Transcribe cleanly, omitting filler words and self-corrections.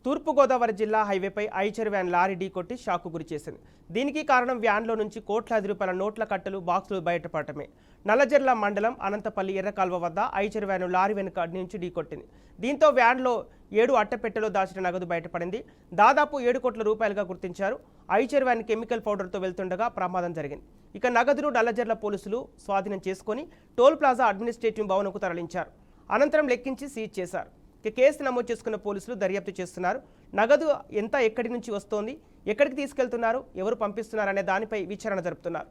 తూర్పుగోదావరి జిల్లా హైవేపై Eicher van lorry ఢీకొట్టి షాక్కు గురిచేసింది. దీనికి కారణం వ్యాన్లో నుంచి కోట్లాది రూపాయల నోట్ల కట్టలు బాక్సులు బయటపడటమే. నల్లజర్ల మండలం అనంతపల్లి ఎర్రకాల్వ వద్ద ఐచర్ వ్యాన్ లారీ వెనుక నుంచి ఢీకొట్టింది. దీంతో వ్యాన్లో 7 అట్టపెట్టెలో దాచిన నగదు బయటపడింది. దాదాపు 7 కోట్ల రూపాయలుగా గుర్తించారు. ఐచర్ వ్యాన్ కెమికల్ పౌడర్తో వెళ్తుండగా ప్రమాదం జరిగింది. ఇక నగదును నల్లజర్ల పోలీసులు స్వాధీనం చేసుకుని టోల్ ప్లాజా అడ్మినిస్ట్రేటివ్ భవన్కు తరలించారు. అనంతరం లెక్కించి సీజ్ చేశారు. కేసు నమోదు చేసుకున్న పోలీసులు దర్యాప్తు చేస్తున్నారు. నగదు ఎంత ఎక్కడి నుంచి వస్తోంది, ఎక్కడికి తీసుకెళ్తున్నారు, ఎవరు పంపిస్తున్నారు అనే దానిపై విచారణ జరుపుతున్నారు.